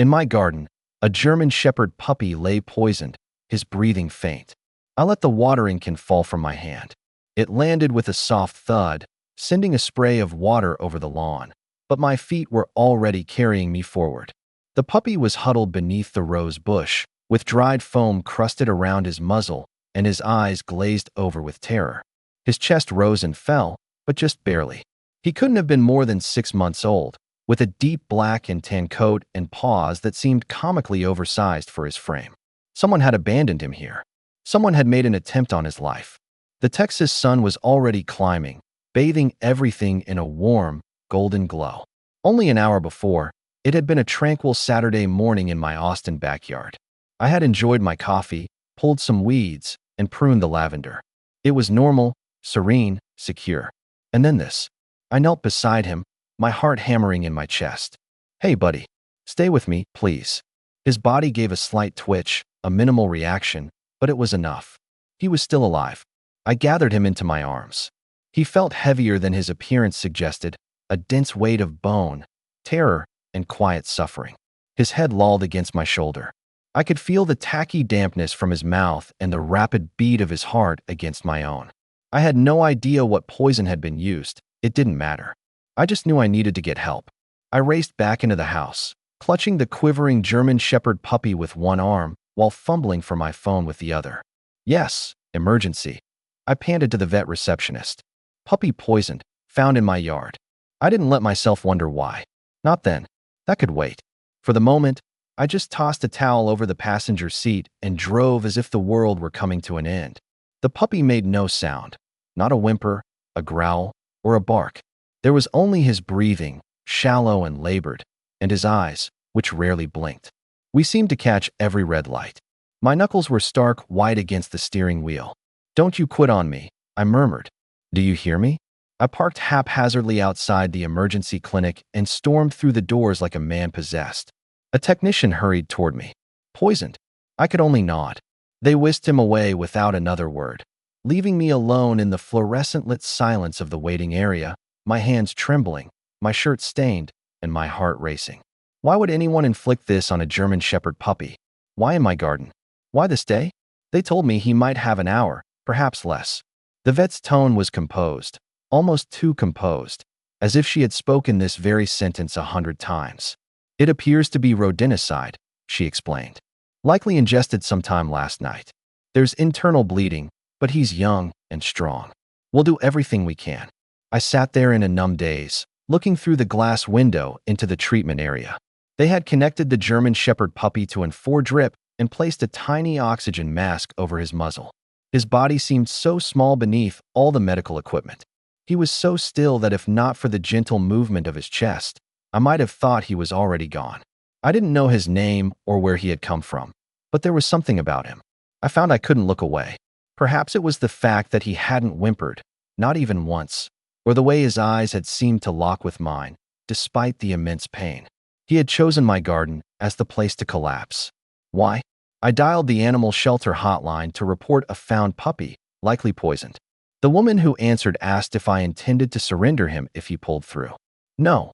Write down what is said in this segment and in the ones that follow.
In my garden, a German Shepherd puppy lay poisoned, his breathing faint. I let the watering can fall from my hand. It landed with a soft thud, sending a spray of water over the lawn, but my feet were already carrying me forward. The puppy was huddled beneath the rose bush, with dried foam crusted around his muzzle and his eyes glazed over with terror. His chest rose and fell, but just barely. He couldn't have been more than 6 months old, with a deep black and tan coat and paws that seemed comically oversized for his frame. Someone had abandoned him here. Someone had made an attempt on his life. The Texas sun was already climbing, bathing everything in a warm, golden glow. Only an hour before, it had been a tranquil Saturday morning in my Austin backyard. I had enjoyed my coffee, pulled some weeds, and pruned the lavender. It was normal, serene, secure. And then this. I knelt beside him, my heart hammering in my chest. "Hey, buddy. Stay with me, please." His body gave a slight twitch, a minimal reaction, but it was enough. He was still alive. I gathered him into my arms. He felt heavier than his appearance suggested, a dense weight of bone, terror, and quiet suffering. His head lolled against my shoulder. I could feel the tacky dampness from his mouth and the rapid beat of his heart against my own. I had no idea what poison had been used. It didn't matter. I just knew I needed to get help. I raced back into the house, clutching the quivering German Shepherd puppy with one arm while fumbling for my phone with the other. "Yes, emergency." I panted to the vet receptionist. "Puppy poisoned, found in my yard." I didn't let myself wonder why. Not then. That could wait. For the moment, I just tossed a towel over the passenger seat and drove as if the world were coming to an end. The puppy made no sound. Not a whimper, a growl, or a bark. There was only his breathing, shallow and labored, and his eyes, which rarely blinked. We seemed to catch every red light. My knuckles were stark white against the steering wheel. "Don't you quit on me," I murmured. "Do you hear me?" I parked haphazardly outside the emergency clinic and stormed through the doors like a man possessed. A technician hurried toward me. "Poisoned." I could only nod. They whisked him away without another word, leaving me alone in the fluorescent-lit silence of the waiting area, my hands trembling, my shirt stained, and my heart racing. Why would anyone inflict this on a German Shepherd puppy? Why in my garden? Why this day? They told me he might have an hour, perhaps less. The vet's tone was composed, almost too composed, as if she had spoken this very sentence 100 times. "It appears to be rodenticide," she explained. "Likely ingested sometime last night. There's internal bleeding, but he's young and strong. We'll do everything we can." I sat there in a numb daze, looking through the glass window into the treatment area. They had connected the German Shepherd puppy to an 4-drip and placed a tiny oxygen mask over his muzzle. His body seemed so small beneath all the medical equipment. He was so still that if not for the gentle movement of his chest, I might have thought he was already gone. I didn't know his name or where he had come from, but there was something about him. I found I couldn't look away. Perhaps it was the fact that he hadn't whimpered, not even once, or the way his eyes had seemed to lock with mine, despite the immense pain. He had chosen my garden as the place to collapse. Why? I dialed the animal shelter hotline to report a found puppy, likely poisoned. The woman who answered asked if I intended to surrender him if he pulled through. "No,"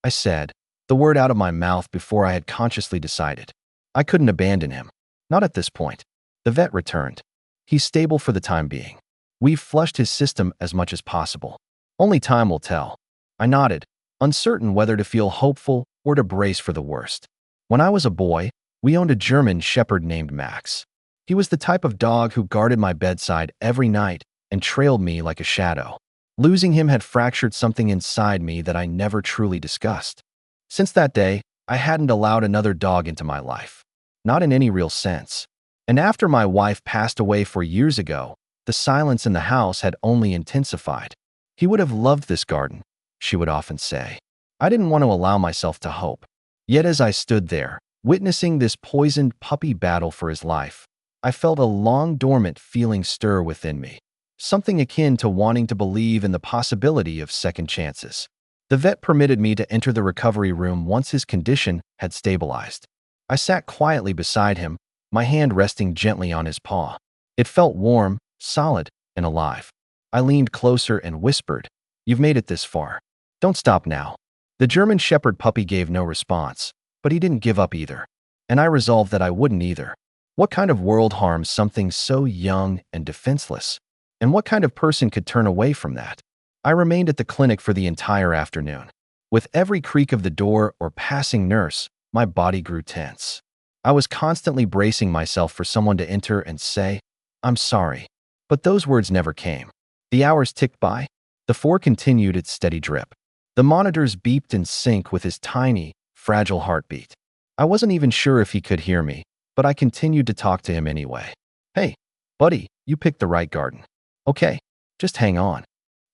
I said, the word out of my mouth before I had consciously decided. I couldn't abandon him. Not at this point. The vet returned. "He's stable for the time being. We've flushed his system as much as possible. Only time will tell." I nodded, uncertain whether to feel hopeful or to brace for the worst. When I was a boy, we owned a German Shepherd named Max. He was the type of dog who guarded my bedside every night and trailed me like a shadow. Losing him had fractured something inside me that I never truly discussed. Since that day, I hadn't allowed another dog into my life. Not in any real sense. And after my wife passed away 4 years ago, the silence in the house had only intensified. "He would have loved this garden," she would often say. I didn't want to allow myself to hope. Yet as I stood there, witnessing this poisoned puppy battle for his life, I felt a long-dormant feeling stir within me. Something akin to wanting to believe in the possibility of second chances. The vet permitted me to enter the recovery room once his condition had stabilized. I sat quietly beside him, my hand resting gently on his paw. It felt warm, solid, and alive. I leaned closer and whispered, "You've made it this far. Don't stop now." The German Shepherd puppy gave no response, But he didn't give up either. And I resolved that I wouldn't either. What kind of world harms something so young and defenseless? And what kind of person could turn away from that? I remained at the clinic for the entire afternoon. With every creak of the door or passing nurse, my body grew tense. I was constantly bracing myself for someone to enter and say, "I'm sorry." But those words never came. The hours ticked by. The 4 continued its steady drip. The monitors beeped in sync with his tiny, fragile heartbeat. I wasn't even sure if he could hear me, but I continued to talk to him anyway. "Hey, buddy, you picked the right garden. Okay, just hang on."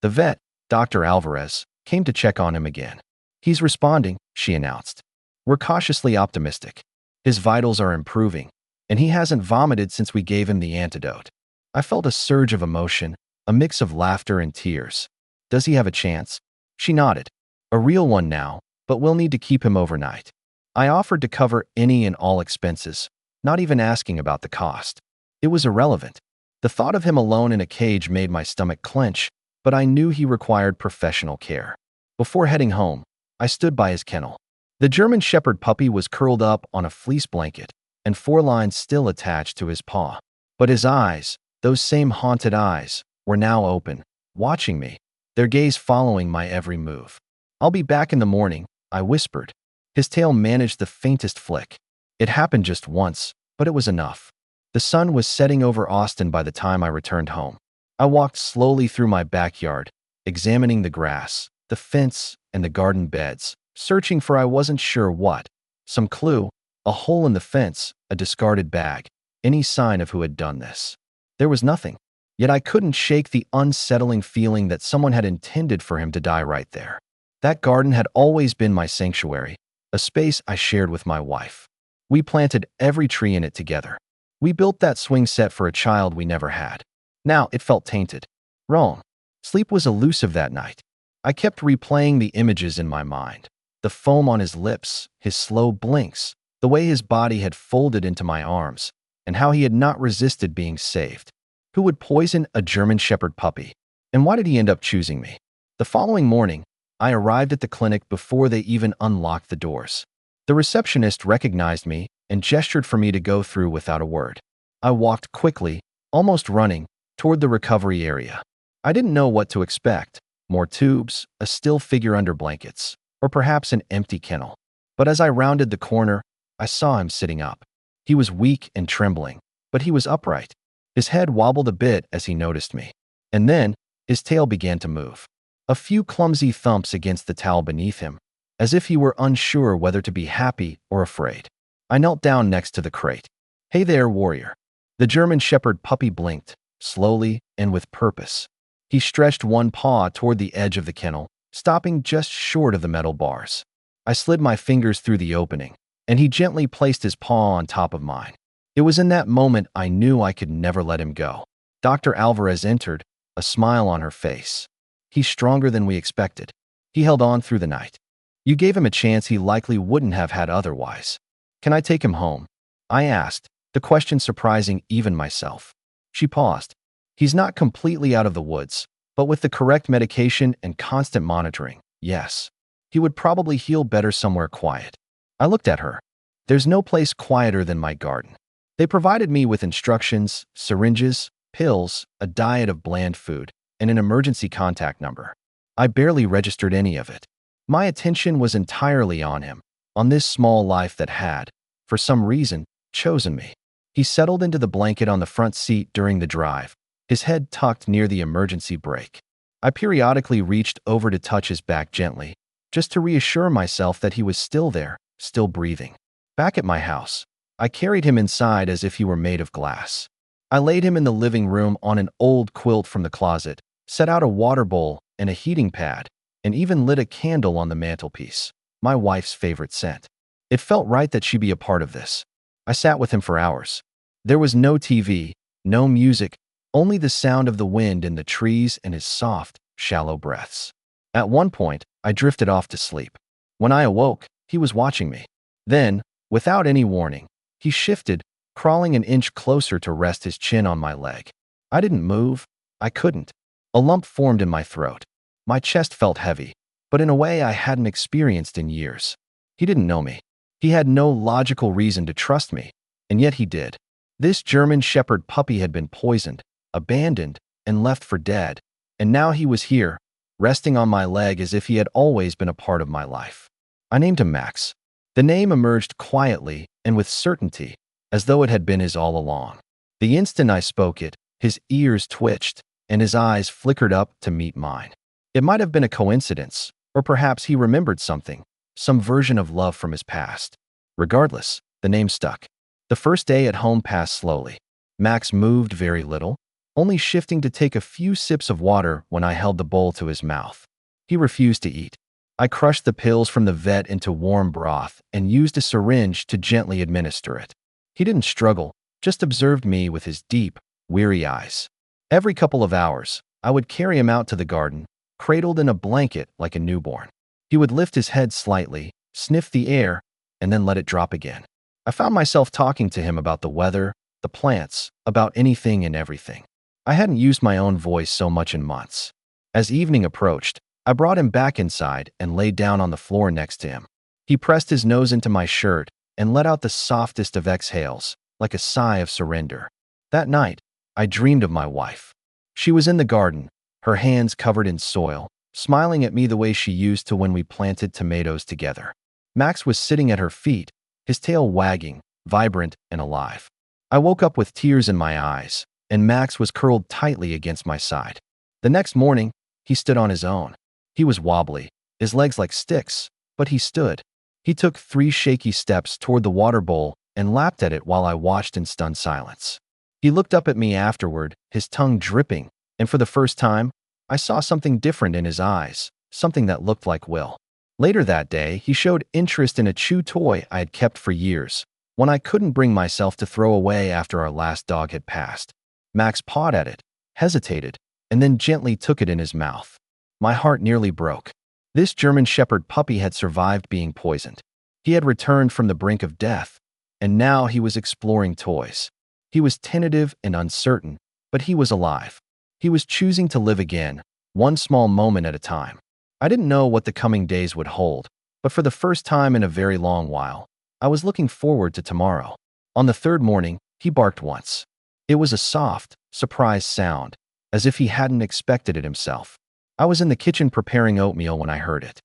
The vet, Dr. Alvarez, came to check on him again. "He's responding," she announced. "We're cautiously optimistic. His vitals are improving, and he hasn't vomited since we gave him the antidote." I felt a surge of emotion, a mix of laughter and tears. "Does he have a chance?" She nodded. "A real one now, but we'll need to keep him overnight." I offered to cover any and all expenses, not even asking about the cost. It was irrelevant. The thought of him alone in a cage made my stomach clench, but I knew he required professional care. Before heading home, I stood by his kennel. The German Shepherd puppy was curled up on a fleece blanket, and 4 lines still attached to his paw. But his eyes, those same haunted eyes, were now open, watching me, their gaze following my every move. "I'll be back in the morning," I whispered. His tail managed the faintest flick. It happened just once, but it was enough. The sun was setting over Austin by the time I returned home. I walked slowly through my backyard, examining the grass, the fence, and the garden beds, searching for I wasn't sure what. Some clue, a hole in the fence, a discarded bag, any sign of who had done this. There was nothing. Yet I couldn't shake the unsettling feeling that someone had intended for him to die right there. That garden had always been my sanctuary, a space I shared with my wife. We planted every tree in it together. We built that swing set for a child we never had. Now it felt tainted. Wrong. Sleep was elusive that night. I kept replaying the images in my mind. The foam on his lips, his slow blinks, the way his body had folded into my arms, and how he had not resisted being saved. Who would poison a German Shepherd puppy? And why did he end up choosing me? The following morning, I arrived at the clinic before they even unlocked the doors. The receptionist recognized me and gestured for me to go through without a word. I walked quickly, almost running, toward the recovery area. I didn't know what to expect. More tubes, a still figure under blankets, or perhaps an empty kennel. But as I rounded the corner, I saw him sitting up. He was weak and trembling, but he was upright. His head wobbled a bit as he noticed me. And then, his tail began to move. A few clumsy thumps against the towel beneath him, as if he were unsure whether to be happy or afraid. I knelt down next to the crate. "Hey there, warrior." The German Shepherd puppy blinked, slowly and with purpose. He stretched one paw toward the edge of the kennel, stopping just short of the metal bars. I slid my fingers through the opening, and he gently placed his paw on top of mine. It was in that moment I knew I could never let him go. Dr. Alvarez entered, a smile on her face. "He's stronger than we expected. He held on through the night. You gave him a chance he likely wouldn't have had otherwise. Can I take him home?" I asked, the question surprising even myself. She paused. "He's not completely out of the woods, but with the correct medication and constant monitoring, yes. He would probably heal better somewhere quiet." I looked at her. There's no place quieter than my garden. They provided me with instructions, syringes, pills, a diet of bland food, and an emergency contact number. I barely registered any of it. My attention was entirely on him, on this small life that had, for some reason, chosen me. He settled into the blanket on the front seat during the drive, his head tucked near the emergency brake. I periodically reached over to touch his back gently, just to reassure myself that he was still there, still breathing. Back at my house, I carried him inside as if he were made of glass. I laid him in the living room on an old quilt from the closet, set out a water bowl and a heating pad, and even lit a candle on the mantelpiece, my wife's favorite scent. It felt right that she be a part of this. I sat with him for hours. There was no TV, no music, only the sound of the wind in the trees and his soft, shallow breaths. At one point, I drifted off to sleep. When I awoke, he was watching me. Then, without any warning, he shifted, crawling an inch closer to rest his chin on my leg. I didn't move. I couldn't. A lump formed in my throat. My chest felt heavy, but in a way I hadn't experienced in years. He didn't know me. He had no logical reason to trust me, and yet he did. This German Shepherd puppy had been poisoned, abandoned, and left for dead, and now he was here, resting on my leg as if he had always been a part of my life. I named him Max. The name emerged quietly and with certainty, as though it had been his all along. The instant I spoke it, his ears twitched, and his eyes flickered up to meet mine. It might have been a coincidence, or perhaps he remembered something, some version of love from his past. Regardless, the name stuck. The first day at home passed slowly. Max moved very little, only shifting to take a few sips of water when I held the bowl to his mouth. He refused to eat. I crushed the pills from the vet into warm broth and used a syringe to gently administer it. He didn't struggle, just observed me with his deep, weary eyes. Every couple of hours, I would carry him out to the garden, cradled in a blanket like a newborn. He would lift his head slightly, sniff the air, and then let it drop again. I found myself talking to him about the weather, the plants, about anything and everything. I hadn't used my own voice so much in months. As evening approached, I brought him back inside and laid down on the floor next to him. He pressed his nose into my shirt and let out the softest of exhales, like a sigh of surrender. That night, I dreamed of my wife. She was in the garden, her hands covered in soil, smiling at me the way she used to when we planted tomatoes together. Max was sitting at her feet, his tail wagging, vibrant and alive. I woke up with tears in my eyes, and Max was curled tightly against my side. The next morning, he stood on his own. He was wobbly, his legs like sticks, but he stood. He took 3 shaky steps toward the water bowl and lapped at it while I watched in stunned silence. He looked up at me afterward, his tongue dripping, and for the first time, I saw something different in his eyes, something that looked like will. Later that day, he showed interest in a chew toy I had kept for years, one I couldn't bring myself to throw away after our last dog had passed. Max pawed at it, hesitated, and then gently took it in his mouth. My heart nearly broke. This German Shepherd puppy had survived being poisoned. He had returned from the brink of death, and now he was exploring toys. He was tentative and uncertain, but he was alive. He was choosing to live again, one small moment at a time. I didn't know what the coming days would hold, but for the first time in a very long while, I was looking forward to tomorrow. On the 3rd morning, he barked once. It was a soft, surprised sound, as if he hadn't expected it himself. I was in the kitchen preparing oatmeal when I heard it.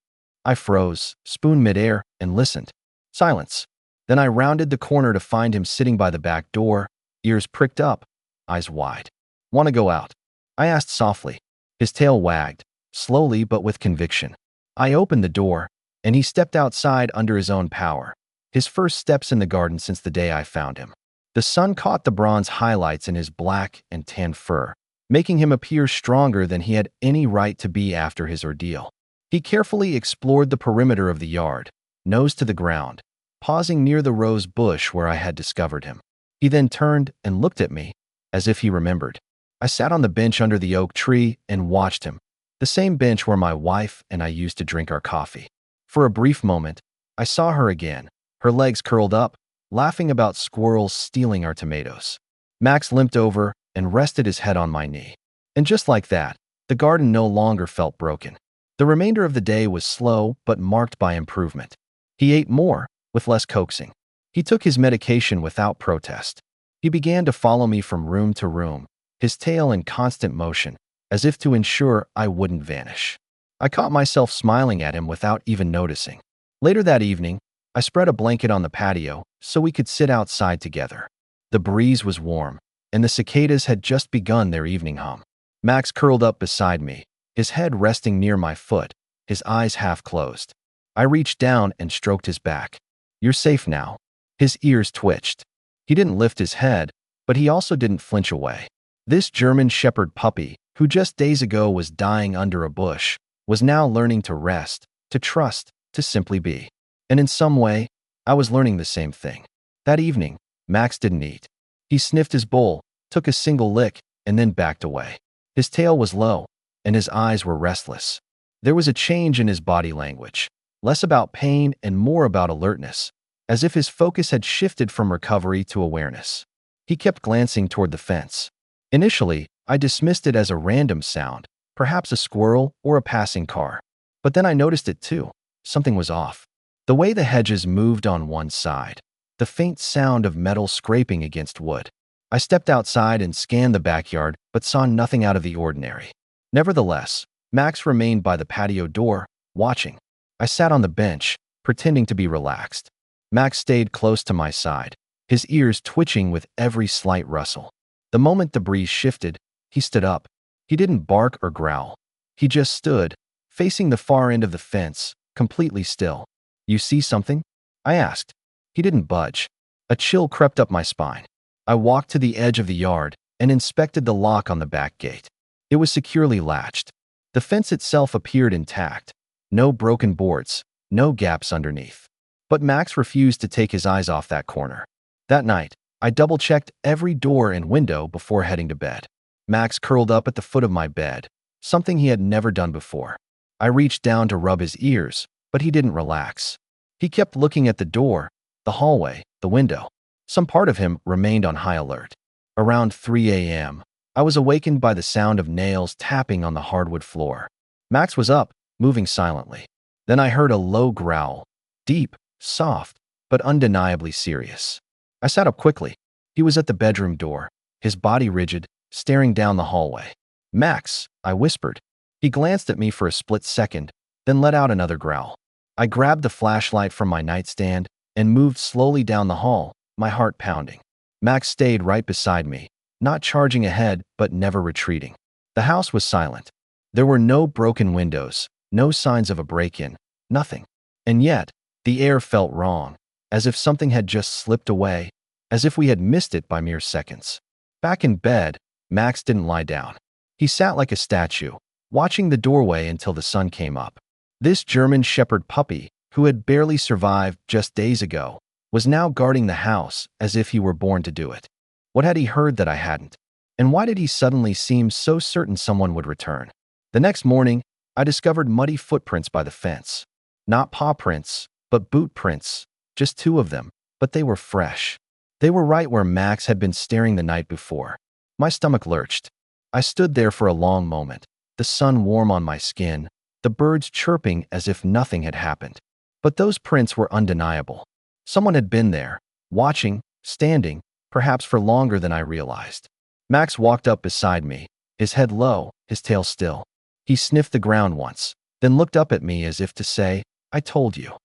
I froze, spoon midair, and listened. Silence. Then I rounded the corner to find him sitting by the back door, ears pricked up, eyes wide. "Want to go out?" I asked softly. His tail wagged, slowly but with conviction. I opened the door, and he stepped outside under his own power, his first steps in the garden since the day I found him. The sun caught the bronze highlights in his black and tan fur, making him appear stronger than he had any right to be after his ordeal. He carefully explored the perimeter of the yard, nose to the ground, pausing near the rose bush where I had discovered him. He then turned and looked at me, as if he remembered. I sat on the bench under the oak tree and watched him, the same bench where my wife and I used to drink our coffee. For a brief moment, I saw her again, her legs curled up, laughing about squirrels stealing our tomatoes. Max limped over and rested his head on my knee. And just like that, the garden no longer felt broken. The remainder of the day was slow but marked by improvement. He ate more, with less coaxing. He took his medication without protest. He began to follow me from room to room, his tail in constant motion, as if to ensure I wouldn't vanish. I caught myself smiling at him without even noticing. Later that evening, I spread a blanket on the patio so we could sit outside together. The breeze was warm, and the cicadas had just begun their evening hum. Max curled up beside me, his head resting near my foot, his eyes half closed. I reached down and stroked his back. "You're safe now." His ears twitched. He didn't lift his head, but he also didn't flinch away. This German Shepherd puppy, who just days ago was dying under a bush, was now learning to rest, to trust, to simply be. And in some way, I was learning the same thing. That evening, Max didn't eat. He sniffed his bowl, took a single lick, and then backed away. His tail was low, and his eyes were restless. There was a change in his body language, less about pain and more about alertness, as if his focus had shifted from recovery to awareness. He kept glancing toward the fence. Initially, I dismissed it as a random sound, perhaps a squirrel or a passing car. But then I noticed it too. Something was off. The way the hedges moved on one side, the faint sound of metal scraping against wood. I stepped outside and scanned the backyard, but saw nothing out of the ordinary. Nevertheless, Max remained by the patio door, watching. I sat on the bench, pretending to be relaxed. Max stayed close to my side, his ears twitching with every slight rustle. The moment the breeze shifted, he stood up. He didn't bark or growl. He just stood, facing the far end of the fence, completely still. "You see something?" I asked. He didn't budge. A chill crept up my spine. I walked to the edge of the yard and inspected the lock on the back gate. It was securely latched. The fence itself appeared intact. No broken boards, no gaps underneath. But Max refused to take his eyes off that corner. That night, I double-checked every door and window before heading to bed. Max curled up at the foot of my bed, something he had never done before. I reached down to rub his ears, but he didn't relax. He kept looking at the door, the hallway, the window. Some part of him remained on high alert. Around 3 a.m., I was awakened by the sound of nails tapping on the hardwood floor. Max was up, moving silently. Then I heard a low growl, deep, soft, but undeniably serious. I sat up quickly. He was at the bedroom door, his body rigid, staring down the hallway. "Max," I whispered. He glanced at me for a split second, then let out another growl. I grabbed the flashlight from my nightstand and moved slowly down the hall, my heart pounding. Max stayed right beside me, not charging ahead but never retreating. The house was silent. There were no broken windows, no signs of a break-in, nothing. And yet, the air felt wrong, as if something had just slipped away, as if we had missed it by mere seconds. Back in bed, Max didn't lie down. He sat like a statue, watching the doorway until the sun came up. This German Shepherd puppy, who had barely survived just days ago, was now guarding the house as if he were born to do it. What had he heard that I hadn't? And why did he suddenly seem so certain someone would return? The next morning, I discovered muddy footprints by the fence. Not paw prints, but boot prints. Just 2 of them, but they were fresh. They were right where Max had been staring the night before. My stomach lurched. I stood there for a long moment, the sun warm on my skin, the birds chirping as if nothing had happened. But those prints were undeniable. Someone had been there, watching, standing, perhaps for longer than I realized. Max walked up beside me, his head low, his tail still. He sniffed the ground once, then looked up at me as if to say, "I told you."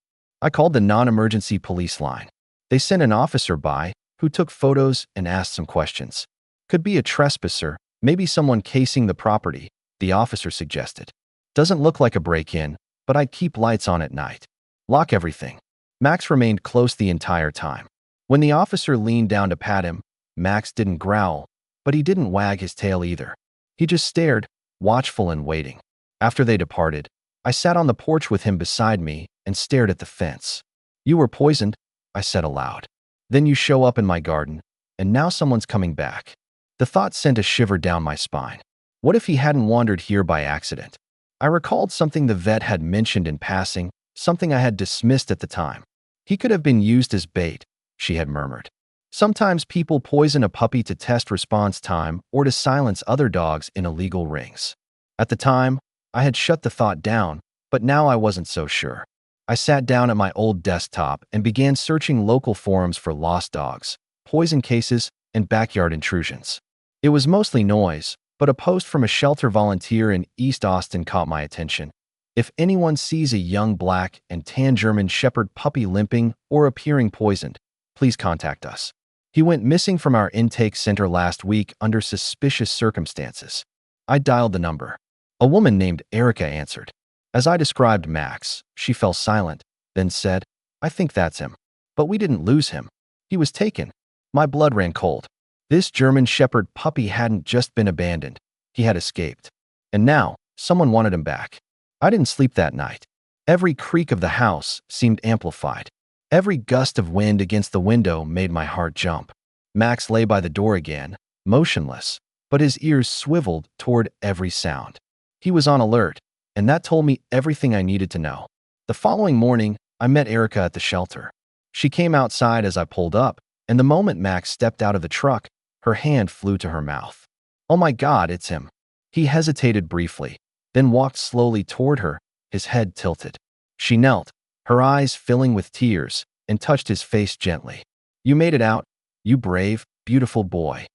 I called the non-emergency police line. They sent an officer by, who took photos and asked some questions. "Could be a trespasser, maybe someone casing the property," the officer suggested. "Doesn't look like a break-in, but I'd keep lights on at night. Lock everything." Max remained close the entire time. When the officer leaned down to pat him, Max didn't growl, but he didn't wag his tail either. He just stared, watchful and waiting. After they departed, I sat on the porch with him beside me and stared at the fence. "You were poisoned," I said aloud. "Then you show up in my garden, and now someone's coming back." The thought sent a shiver down my spine. What if he hadn't wandered here by accident? I recalled something the vet had mentioned in passing, something I had dismissed at the time. "He could have been used as bait," she had murmured. Sometimes people poison a puppy to test response time or to silence other dogs in illegal rings. At the time, I had shut the thought down, but now I wasn't so sure. I sat down at my old desktop and began searching local forums for lost dogs, poison cases, and backyard intrusions. It was mostly noise, but a post from a shelter volunteer in East Austin caught my attention. "If anyone sees a young black and tan German Shepherd puppy limping or appearing poisoned, please contact us. He went missing from our intake center last week under suspicious circumstances." I dialed the number. A woman named Erica answered. As I described Max, she fell silent, then said, "I think that's him. But we didn't lose him. He was taken." My blood ran cold. This German Shepherd puppy hadn't just been abandoned. He had escaped. And now, someone wanted him back. I didn't sleep that night. Every creak of the house seemed amplified. Every gust of wind against the window made my heart jump. Max lay by the door again, motionless, but his ears swiveled toward every sound. He was on alert, and that told me everything I needed to know. The following morning, I met Erica at the shelter. She came outside as I pulled up, and the moment Max stepped out of the truck, her hand flew to her mouth. "Oh my God, it's him." He hesitated briefly, then walked slowly toward her, his head tilted. She knelt, her eyes filling with tears, and touched his face gently. "You made it out, you brave, beautiful boy."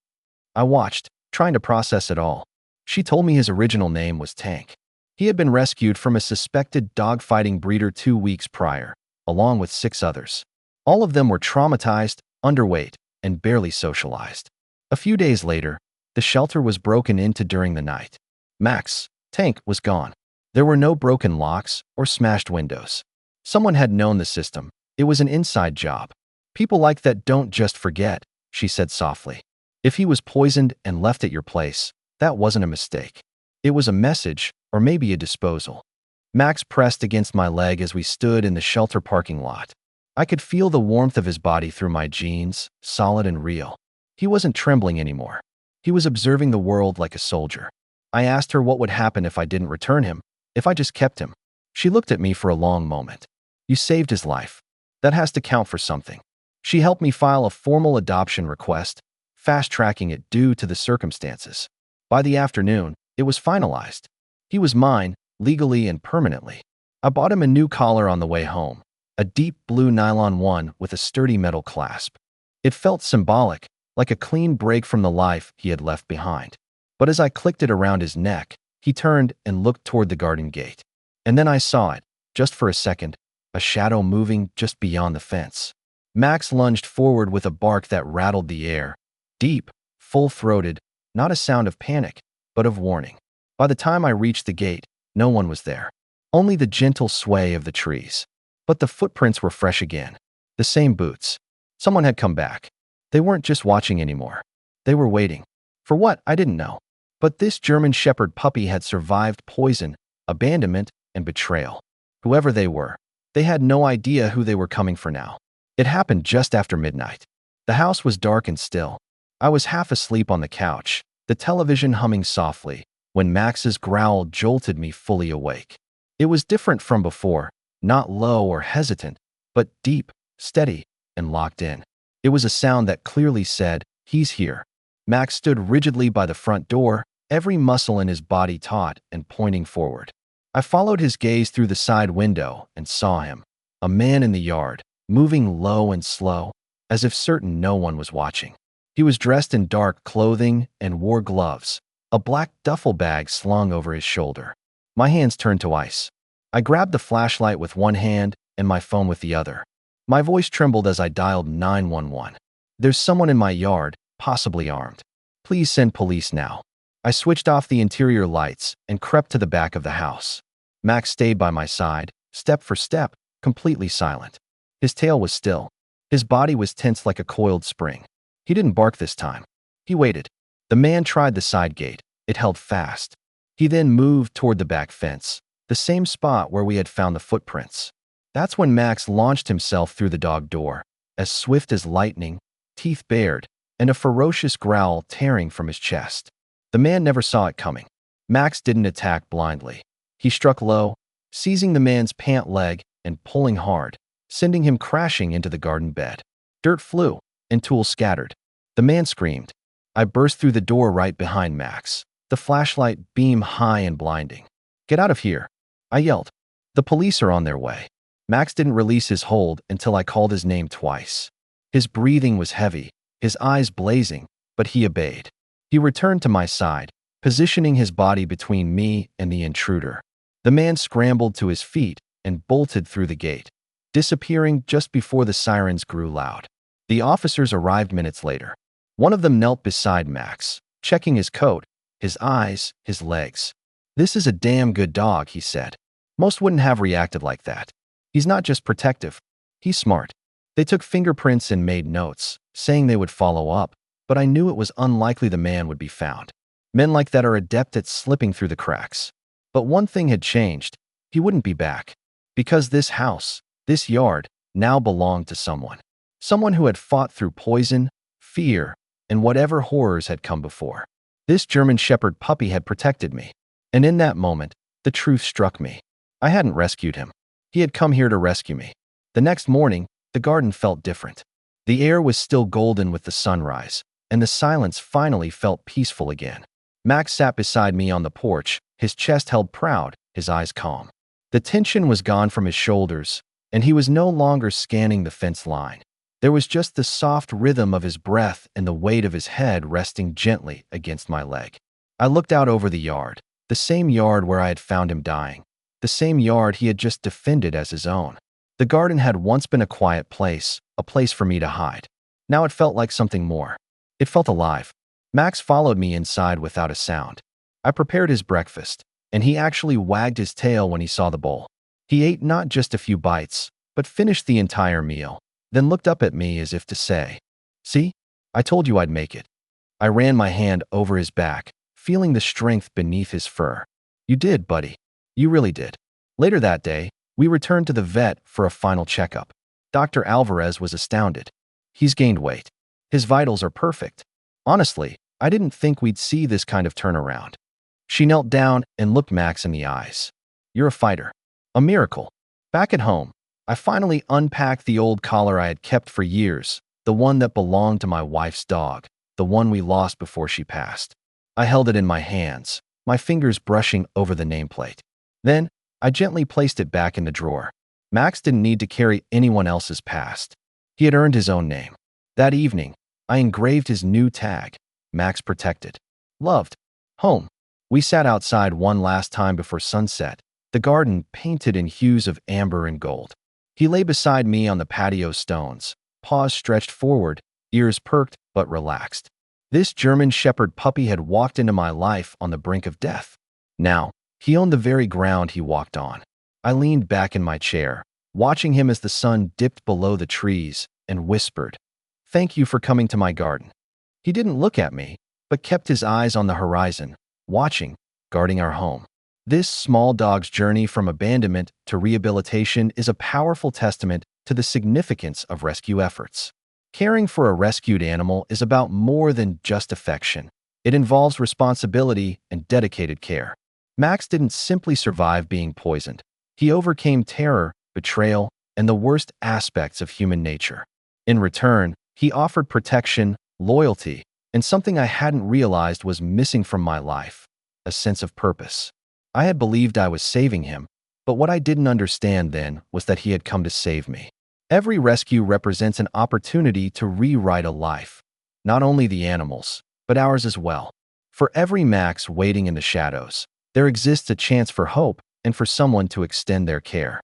I watched, trying to process it all. She told me his original name was Tank. He had been rescued from a suspected dogfighting breeder 2 weeks prior, along with 6 others. All of them were traumatized, underweight, and barely socialized. A few days later, the shelter was broken into during the night. Max, Tank, was gone. There were no broken locks or smashed windows. Someone had known the system. It was an inside job. "People like that don't just forget," she said softly. "If he was poisoned and left at your place, that wasn't a mistake. It was a message, or maybe a disposal." Max pressed against my leg as we stood in the shelter parking lot. I could feel the warmth of his body through my jeans, solid and real. He wasn't trembling anymore. He was observing the world like a soldier. I asked her what would happen if I didn't return him, if I just kept him. She looked at me for a long moment. "You saved his life. That has to count for something." She helped me file a formal adoption request, fast-tracking it due to the circumstances. By the afternoon, it was finalized. He was mine, legally and permanently. I bought him a new collar on the way home, a deep blue nylon one with a sturdy metal clasp. It felt symbolic, like a clean break from the life he had left behind. But as I clicked it around his neck, he turned and looked toward the garden gate. And then I saw it, just for a second, a shadow moving just beyond the fence. Max lunged forward with a bark that rattled the air, deep, full-throated, not a sound of panic, but of warning. By the time I reached the gate, no one was there. Only the gentle sway of the trees. But the footprints were fresh again. The same boots. Someone had come back. They weren't just watching anymore. They were waiting. For what, I didn't know. But this German Shepherd puppy had survived poison, abandonment, and betrayal. Whoever they were, they had no idea who they were coming for now. It happened just after midnight. The house was dark and still. I was half asleep on the couch, the television humming softly, when Max's growl jolted me fully awake. It was different from before, not low or hesitant, but deep, steady, and locked in. It was a sound that clearly said, "He's here." Max stood rigidly by the front door, every muscle in his body taut and pointing forward. I followed his gaze through the side window and saw him, a man in the yard, moving low and slow, as if certain no one was watching. He was dressed in dark clothing and wore gloves, a black duffel bag slung over his shoulder. My hands turned to ice. I grabbed the flashlight with one hand and my phone with the other. My voice trembled as I dialed 911. "There's someone in my yard, possibly armed. Please send police now." I switched off the interior lights and crept to the back of the house. Max stayed by my side, step for step, completely silent. His tail was still. His body was tense like a coiled spring. He didn't bark this time. He waited. The man tried the side gate. It held fast. He then moved toward the back fence, the same spot where we had found the footprints. That's when Max launched himself through the dog door, as swift as lightning, teeth bared, and a ferocious growl tearing from his chest. The man never saw it coming. Max didn't attack blindly. He struck low, seizing the man's pant leg and pulling hard, sending him crashing into the garden bed. Dirt flew, and tools scattered. The man screamed. I burst through the door right behind Max, the flashlight beam high and blinding. "Get out of here," I yelled. "The police are on their way." Max didn't release his hold until I called his name twice. His breathing was heavy, his eyes blazing, but he obeyed. He returned to my side, positioning his body between me and the intruder. The man scrambled to his feet and bolted through the gate, disappearing just before the sirens grew loud. The officers arrived minutes later. One of them knelt beside Max, checking his coat, his eyes, his legs. "This is a damn good dog," he said. "Most wouldn't have reacted like that. He's not just protective, he's smart." They took fingerprints and made notes, saying they would follow up, but I knew it was unlikely the man would be found. Men like that are adept at slipping through the cracks. But one thing had changed. He wouldn't be back. Because this house, this yard, now belonged to someone. Someone who had fought through poison, fear, and whatever horrors had come before. This German Shepherd puppy had protected me. And in that moment, the truth struck me. I hadn't rescued him. He had come here to rescue me. The next morning, the garden felt different. The air was still golden with the sunrise, and the silence finally felt peaceful again. Max sat beside me on the porch, his chest held proud, his eyes calm. The tension was gone from his shoulders, and he was no longer scanning the fence line. There was just the soft rhythm of his breath and the weight of his head resting gently against my leg. I looked out over the yard, the same yard where I had found him dying, the same yard he had just defended as his own. The garden had once been a quiet place, a place for me to hide. Now it felt like something more. It felt alive. Max followed me inside without a sound. I prepared his breakfast, and he actually wagged his tail when he saw the bowl. He ate not just a few bites, but finished the entire meal, then looked up at me as if to say, "See? I told you I'd make it." I ran my hand over his back, feeling the strength beneath his fur. "You did, buddy. You really did." Later that day, we returned to the vet for a final checkup. Dr. Alvarez was astounded. "He's gained weight. His vitals are perfect. Honestly, I didn't think we'd see this kind of turnaround." She knelt down and looked Max in the eyes. "You're a fighter. A miracle." Back at home, I finally unpacked the old collar I had kept for years, the one that belonged to my wife's dog, the one we lost before she passed. I held it in my hands, my fingers brushing over the nameplate. Then, I gently placed it back in the drawer. Max didn't need to carry anyone else's past. He had earned his own name. That evening, I engraved his new tag, Max Protected. Loved. Home. We sat outside one last time before sunset, the garden painted in hues of amber and gold. He lay beside me on the patio stones, paws stretched forward, ears perked but relaxed. This German Shepherd puppy had walked into my life on the brink of death. Now, he owned the very ground he walked on. I leaned back in my chair, watching him as the sun dipped below the trees, and whispered, "Thank you for coming to my garden." He didn't look at me, but kept his eyes on the horizon, watching, guarding our home. This small dog's journey from abandonment to rehabilitation is a powerful testament to the significance of rescue efforts. Caring for a rescued animal is about more than just affection. It involves responsibility and dedicated care. Max didn't simply survive being poisoned. He overcame terror, betrayal, and the worst aspects of human nature. In return, he offered protection, loyalty, and something I hadn't realized was missing from my life, a sense of purpose. I had believed I was saving him, but what I didn't understand then was that he had come to save me. Every rescue represents an opportunity to rewrite a life, not only the animals, but ours as well. For every Max waiting in the shadows, there exists a chance for hope and for someone to extend their care.